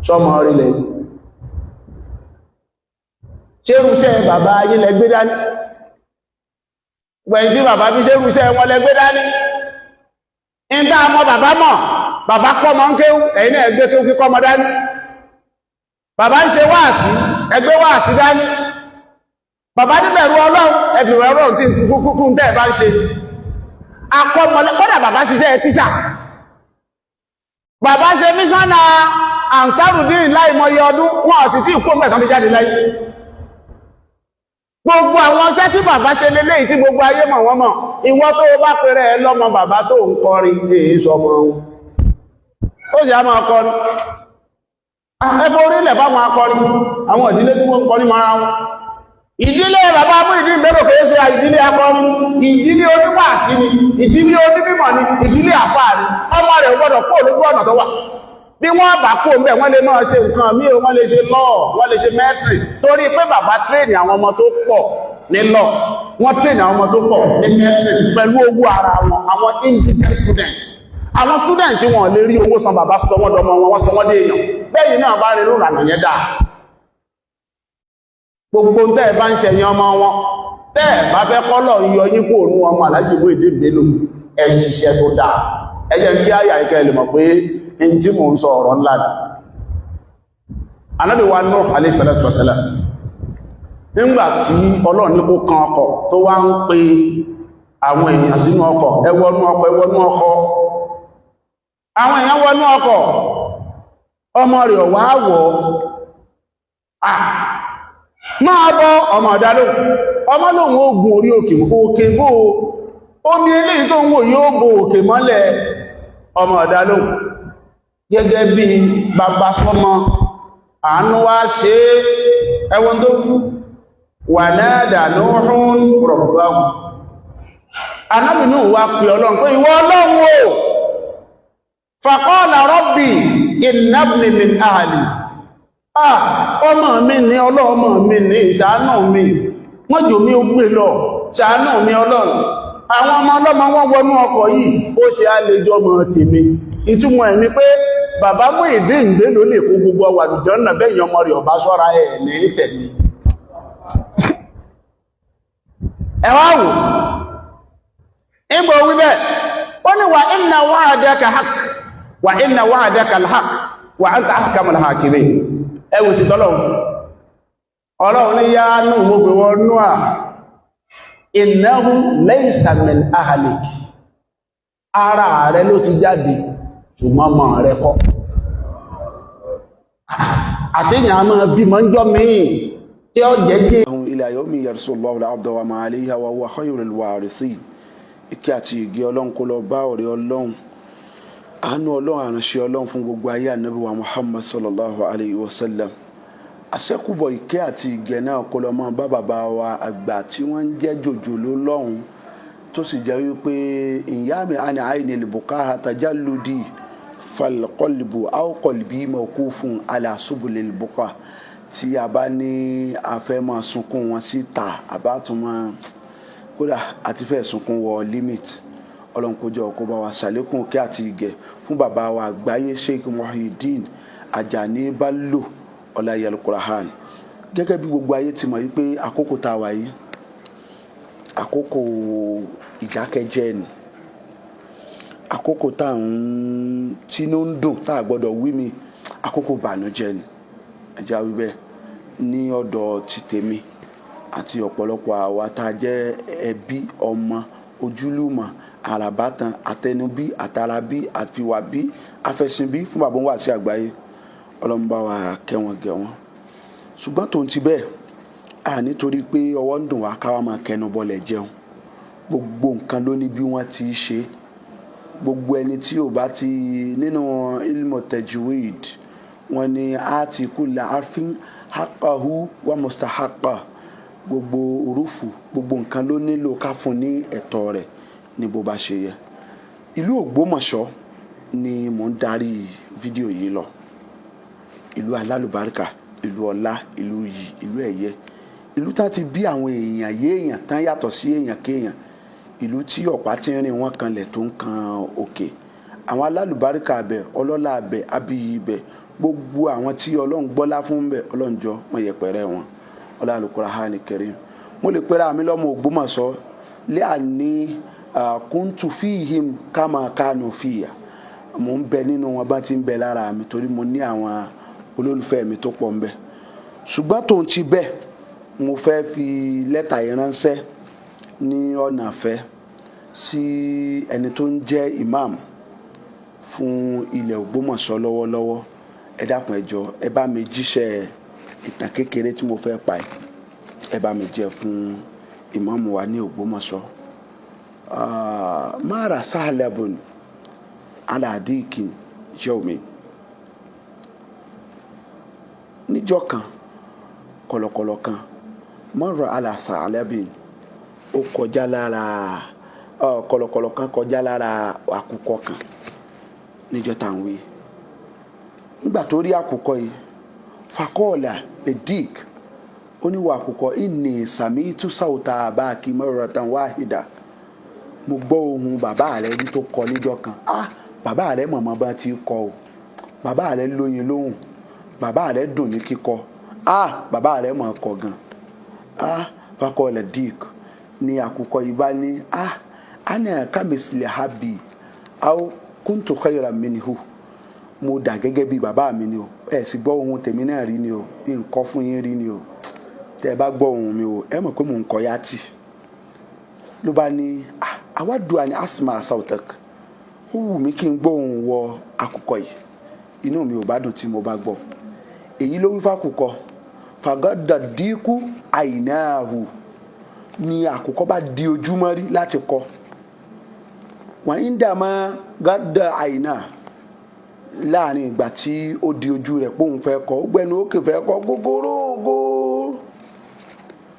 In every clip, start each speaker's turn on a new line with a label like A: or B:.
A: sọmọ rí lẹ́yìn ṣé irúṣẹ́ bàbá ayé lẹ gbé dání gbẹ̀yìn tí bàbá bí ṣé irúṣẹ́ wọn lẹ gbé dání ń tá mọ́ bàbá kọ́ mọ́ ń kéwú ẹ̀yin náà ẹgbẹ́ kéwú kíkọ́ mọ́ dání bàbá ń ṣe wáàsí ẹgbẹ́ wáàsí dání bàbá níbẹ̀rù ọlọ́run ẹbìrù ọlọ́run tí kúkú ń tẹ́ bá ń ṣe akọ́mọlẹ́ kọ́dà bàbá ṣiṣẹ́ tíṣà bàbá ṣe míṣọ́nà Ansarudeen láìmọye ọdún wọn sì tí ìkó mẹ́kan fi jáde láyé gbogbo àwọn iṣẹ́ tí bàbá ṣe lélẹ́yìí tí gbogbo ayé mọ̀ wọ́n mọ̀ ìwọ tó bá pèrè ẹ lọ́mọ bàbá tó ń kọrin èyí sọmọ ó sì á máa kọrin ẹfẹ́ orílẹ̀ fáwọn akọrin àwọn ìdílé tí wọ́n kọrin mara wọn ìdílé bàbá mú ìdí ìbẹ̀rù kìí ṣe ìdílé akọrin ìdílé oníwàásí ni ìdílé onímọ̀ ni ìdílé àfáà ni ọmọ rẹ̀ gbọ́dọ̀ kó olójú ọ̀nà tó wà bí wọ́n bá kó ń bẹ̀ wọ́n lè máa ṣe nǹkan míì wọ́n lè ṣe lọ́ọ̀ wọ́n lè ṣe mẹ́sìn torí pé bàbá tírèènì àwọn ọmọ tó pọ̀ ní lọ wọ́n tírèènì àwọn ọmọ tó pọ̀ ní mẹ́sìn pẹ̀lú owó ara wọn àwọn indigent students àwọn students tí wọ́n lè rí owó san bàbá sọ wọ́n dọmọ wọn wọ́n sọ wọ́n dé èèyàn bẹ́ẹ̀ náà bá rí lóòrà nàyẹ́ dáa gbogbo tẹ́ ẹ bá ń ṣẹ̀yìn ọmọ wọn tẹ́ ẹ bá fẹ́ kọ́lọ̀ yọ yín kó òun ọmọ alájìbó èdè ìgbélò ẹ ṣiṣẹ́ tó dáa ẹ jẹ́ kí àyà ìkẹ́ lè mọ̀ pé in tí mò ń sọ ọ̀rọ̀ ńlá ni Ànábì wa Nuh alayhi salatu wassalam nígbà tí Ọlọ́run ní kó kan ọkọ̀ tó wá ń pe àwọn èèyàn sínú ọkọ̀ ẹ wọnú ọkọ̀ ẹ wọnú ọkọ̀ àwọn èèyàn wọnú ọkọ̀ ọmọ rẹ̀ wá wọ̀ máa bọ́ ọmọ ọ̀dádó ọmọ lòun ó gun orí òkè bó omi eléyìí tó ń wò yóò bo òkè mọ́lẹ̀ ọmọ ọ̀dádó gẹ́gẹ́ bí bàbá sọ́mọ àánú wá ṣe ẹwọ́n tó wà náà dànù hún rọ̀gbọ́gbọ́ anábìnú wá pè Ọlọ́run pé ìwọ Ọlọ́run o faqala rabbi innabni min ahli ọmọ mi ní ọlọ́ọmọ mi ní ìṣàánú mi wọ́n jò mí ó gbé lọ ṣàánú mi Ọlọ́run àwọn ọmọ ọlọ́mọ wọ́n wọnú ọkọ̀ yìí ó ṣe àlejò ọmọ tèmi ìtumọ̀ ẹ̀ ni pé bàbá mú ìdí ìgbé ló lè kó gbogbo ọwà àdùjọ náà bẹ́yìn ọmọ rẹ̀ ọba ṣọ́ra ẹ̀ ní tẹ̀lé ẹwà wò ìgbò wíbẹ̀ ó ní wà inna wa'daka haqq wà inna wa'daka al-haqq wà anta ahkamul hakimin ẹwù sí tọ́lọ́run Ọlọ́run ní yá nù mo pè wọ́n nú à innahu laysa min ahlik ara rẹ̀ ló ti jáde ṣùgbọ́n mọ̀ rẹ̀ kọ́ àṣíyàn a máa bí mọ́ ń jọ míì tí ó jẹ́ jẹ́
B: ila yawmi yarsulullahu al-abda wa ma alayha wa huwa khayrul warithin ìkẹ́ àti ìgẹ́ Ọlọ́run kó lọ bá ọ̀rẹ́ Ọlọ́run àánú Ọlọ́run àránṣẹ́ Ọlọ́run fún gbogbo ayé Ànábì wa Muhammad sallallahu alayhi wa sallam àṣẹ́kùbọ̀ ìkẹ́ àti ìgẹ́ náà kó lọ mọ́ bá bàbá wa àgbà tí wọ́n ń jẹ́ jòjòló lọ́hùn tó sì jẹ́ wípé ìyáàmì àni àìní ìlbùká àtàjálùdì falqalbu aw qalbi mawqufun ala subulil buqa tí a bá ní afẹ́ máa sunkún wọn síta àbátúmọ̀ kódà àti fẹ́ sunkún wọ limit Ọlọ́run kó jọ kó bá wa ṣàlékún kí àti ìgẹ̀ fún bàbá wa àgbáyé Sheikh Muhyiddin Ajani Bello Ọláyẹlú Qur'an gẹ́gẹ́ bí gbogbo ayé ti mọ̀ wípé àkókò tá a wà yìí àkókò ìdákẹ́jẹ́ ni àkókò tá à ń tínú ń dùn tá a gbọ́dọ̀ wí mi àkókò bànújẹ́ ni ẹ̀já wíbẹ̀ ní ọ̀dọ̀ ti tèmi àti ọ̀pọ̀lọpọ̀ àwa tá a jẹ́ ẹbí ọmọ ojúlùmọ̀ àràbátan àtẹnubí àtàràbí àfiwàbí afẹsìnbí fún bàbá wa sí àgbáyé Ọlọ́run bá wa kẹ́wọn gẹ̀ wọ́n ṣùgbọ́n tó ń ti bẹ́ẹ̀ nítorí pé ọwọ́ ń dùn wá káwá máa kẹnu bọ́lẹ̀ jẹun gbogbo nǹkan ló ní bí wọ́n ti ṣe gbogbo ẹni tí ò bá ti nínú ilmu tajwid wọ́n ní àti kula arfin haqqahu wa mustahaqqa gbogbo òrùfù gbogbo nǹkan ló nílò ká fún ní ẹ̀tọ́ rẹ̀ ní bó bá ṣe yẹ ìlú Ògbómọ̀ṣọ́ ni mò ń darí fídíò yìí lọ ìlú alálùbáríkà ìlú ọlá ìlú yìí ìlú ẹ̀yẹ ìlú tá ti bí àwọn èèyàn yéèyàn tán yàtọ̀ sí èèyàn kéèyàn ìlú tí ọ̀pá tí ń rìn wọ́n kanlẹ̀ tó ń kan òkè àwọn alálùbáríkà abẹ ọlọ́lá abẹ abiyì ibẹ̀ gbogbo àwọn tí Ọlọ́run gbọ́lá fún bẹ́ẹ̀ Ọlọ́run jọ wọ́n yẹpẹrẹ wọn ọlá Al-Qur'ani Karim. mo lè pera mi lọ́mọ Ògbómọ̀ṣọ́ lé àní kuntu fihim kama kanu fiya mo ń bẹ nínú wọn bá ti ń bẹ lára mi torí mo ní àwọn olólùfẹ́ mi tó pọ̀ ń bẹ. ṣùgbọ́n tó ń ti bẹ́ẹ̀ mo fẹ́ fi lẹ́tà yìí ránṣẹ́ ní ọ̀nà àfẹ́ sí ẹni tó ń jẹ́ imam fún ilẹ̀ Ògbómọ̀ṣọ́ lọ́wọ́lọ́wọ́. ẹ dákun ẹ jọ̀ọ́ ẹ bá mi jíṣẹ́ ìtàn kékeré tí mo fẹ́ pa ẹ̀ ẹ bá mi jẹ́ fún imam wa ní Ògbómọ̀ṣọ́. mara sahlabun ala dikin yawmi. níjọ́ kan kọ̀lọ̀kọ̀lọ̀ kan mara ala sahlabin ó kọjá lára kọ̀lọ̀kọ̀lọ̀ kan kọjá lára àkùkọ kan níjọ́ tá à ń wí. nígbà tó rí àkùkọ yìí fakọ́ọ̀là edik ó ní wà àkùkọ ìní sàmì ìtúsàwòtà àbáàkì marratan wahida mo gbọ́ ohùn bàbá rẹ ní tó kọ níjọ́ kan. bàbá rẹ mọ̀mọ́ bá ti kọ o bàbá rẹ lóyin lóhùn bàbá rẹ dùn ní kíkọ bàbá rẹ mọ̀ kọ gan. fakọ́ọ̀là dik ní àkùkọ yìí bá ní ana kamisli habi aw kuntu khayran minhu mo dà gẹ́gẹ́ bí bàbá mi ni o ẹ sì gbọ́ ohun tèmi náà rí ni o nǹkan fún yín rí ni o tẹ́ ẹ bá gbọ́ ohun mi o ẹ mọ̀ pé mò ń kọ́ yá tì. ló bá ní àwádùn àní asma sautak ó wù mí kí n gbọ́ ohun wọ àkùkọ yìí inú mi ò bá dùn tí mo bá gbọ́. èyí ló wí fákùkọ fàgọ́dà dínkù àìnáàhù ni àkùkọ bá di ojúmọ́ rí láti kọ. wọ́n ń dà má gádà àìnáà láàrin ìgbà tí ó di ojú rẹ̀ pé òun fẹ́ kọ ó gbẹnu òkè fẹ́ kọ gógórógó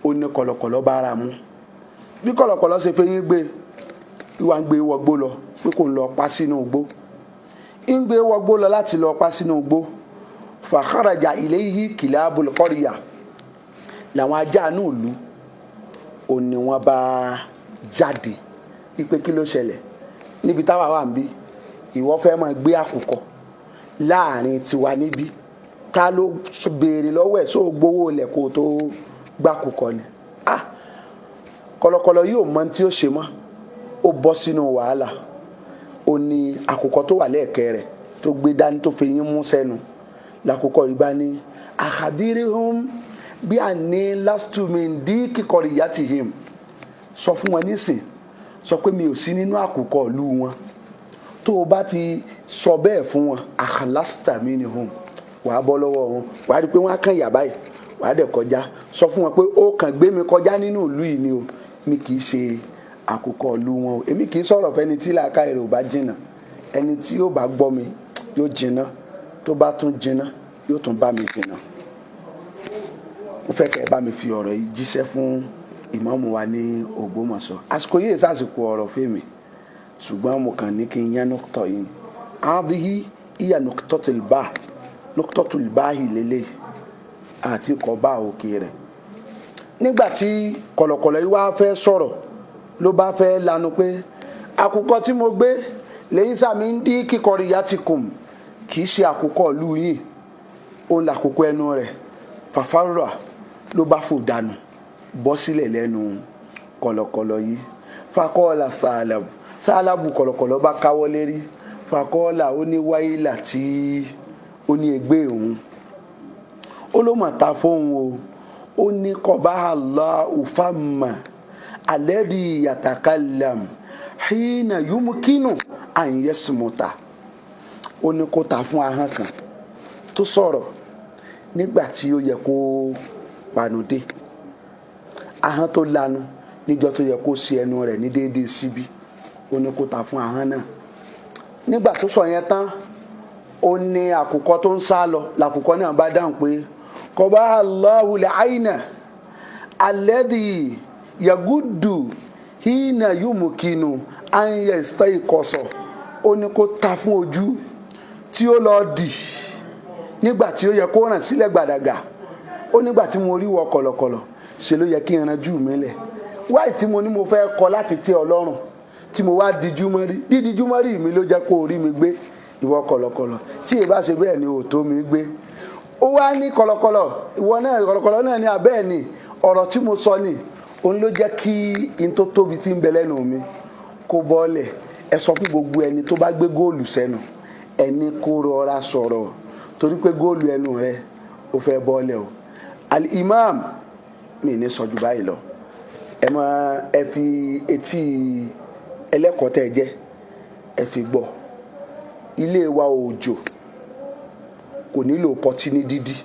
B: ó ní kọ̀lọ̀kọ̀lọ̀ bá ara mu bí kọ̀lọ̀kọ̀lọ̀ ṣe fẹ́ yín gbé ìwà ń gbé wọgbó lọ pé kò ń lọ pa sínú igbó ń gbé wọgbó lọ láti lọ pa sínú igbó fàkàràjà ilayhi kilabul qarya làwọn ajá inú ìlú ò ní wọ́n bá jáde ipe kí ló ṣẹlẹ̀ níbi táwa wà ń bí ìwọ fẹ́ máa gbé àkùkọ láàrin tiwa níbí ta ló béèrè lọ́wọ́ ẹ̀ só gbowó ilẹ̀ kó tó gbàkùkọ ni. kọ̀lọ̀kọ̀lọ̀ yóò mọ tí ó ṣe mọ́ ó bọ́ sínú wàhálà ó ní àkùkọ tó wà lẹ́ẹ̀kẹ́ rẹ̀ tó gbé dání tó fi yín mú sẹ́nu làkùkọ yìí bá ní akhbirhum bí àní lastumi qariyatihim sọ fún wọn nísìn sọ pé mi ò sí nínú àkùkọ ìlú wọn tó o bá ti sọ bẹ́ẹ̀ fún wọn akhlasta minhum wàá bọ́ lọ́wọ́ wọn wàá rí i pé wọ́n á kàn yà báyìí wàá dẹ̀ kọjá sọ fún wọn pé ó kàn gbé mi kọjá nínú ìlú yìí ni o mi kì í ṣe àkùkọ ìlú wọn o èmi kì í sọ̀rọ̀ fẹ́ni tí làákàyè rẹ̀ ò bá jìnnà ẹni tí yóò bá gbọ́ mi yóò jìnnà tó bá tún jìnnà yóò tún bá mi jìnnà. mo fẹ́ kẹ́ ẹ bá mi fi ọ̀rọ̀ yìí jíṣẹ́ fún ìmáàmù wa ní Ògbómọ̀ṣọ́ àsìkò yìí sàsìkò ọ̀rọ̀ fèmí ṣùgbọ́n mo kàn ní kí n yán nọ́kítọ̀ yìí àdìhí ìyá nọ́kítọ̀tù báyìí lélẹ̀ àti kọ́ bá òkè rẹ̀. nígbà tí kọ̀lọ̀kọ̀lọ̀ yìí wá fẹ́ sọ̀rọ̀ ló bá fẹ́ lanu pé àkùkọ tí mo gbé lẹ́yìn sàmì ń dí kíkọrí yàtìkùm kì í ṣe àkùkọ ìlú yìí òun làkùkọ ẹnu rẹ̀ fàfárà ló bá fò dànù bọ́ sílẹ̀ lẹ́nu kọ̀lọ̀kọ̀lọ̀ yìí fakọ́ọ̀là sáàlábù kọ̀lọ̀kọ̀lọ̀ bá káwọ́ lérí fakọ́ọ̀là ó ní wáyílà tí ó ní ẹgbẹ́ òun ó ló mọ̀ ta fóun o ó ní kọba Allahu famma alladhi yatakallam hina yumkinu an yasmuta ó ní kó ta fún ahọ́n kan tó sọ̀rọ̀ nígbà tí ó yẹ kó panudé ahọ́n tó lanu níjọ́ tó yẹ kó sí ẹnu rẹ̀ ní déédéé síbí ó ní kó ta fún ahọ́n náà nígbà tó sọ yẹn tán ó ní àkùkọ tó ń sá lọ làkùkọ náà bá dáhùn pé kọba Allahu al-ayna alladhi yagudu hina yumkinu an yastayqasa ó ní kó ta fún ojú tí ó lọ dì nígbà tí ó yẹ kó ràn sílẹ̀ gbàdàgà ó nígbà tí mo rí wọ kọ̀lọ̀kọ̀lọ̀ ṣe ló yẹ kí n ranjú mi lẹ̀ wáyé tí mo ní mo fẹ́ kọ láti tẹ́ Ọlọ́run tí mo wá díjú mọ́rí dídíjú mọ́rí mi ló jẹ́ kó rí mi gbé ìwọ kọ̀lọ̀kọ̀lọ̀ tí ì bá ṣe bẹ́ẹ̀ ni ò tó mi gbé ó wá ní kọ̀lọ̀kọ̀lọ̀ ìwọ náà kọ̀lọ̀kọ̀lọ̀ náà ní abẹ́ẹ̀ ni ọ̀rọ̀ tí mo sọ ni òun ló jẹ́ kí n tó tóbi tí ń bẹ lẹ́nu mi kó bọ́ọ̀lẹ̀ ẹ sọ fún gbogbo ẹni tó bá gbé góòlù sẹ́nu ẹni kó rọra sọ̀rọ̀ torí pé góòlù ẹnu rẹ ó fẹ́ bọ́ọ̀lẹ̀ o al-imam mi ní sọ jù báyìí lọ ẹ fi etí ẹlẹ́kọ̀ọ́ tẹ́ jẹ́ ẹ fi gbọ́ ilé wa òjò kò nílò pọtí ní dídí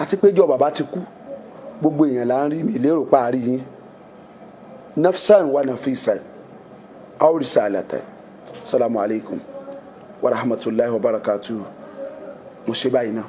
B: àti péjọ bàbá ti kú gbogbo èèyàn là ń rí mi lérò parí yín nafsan wa nafisan aw risalatan salamu alaykum wa rahmatulahi wa barakatuh mo ṣe báyìí náà.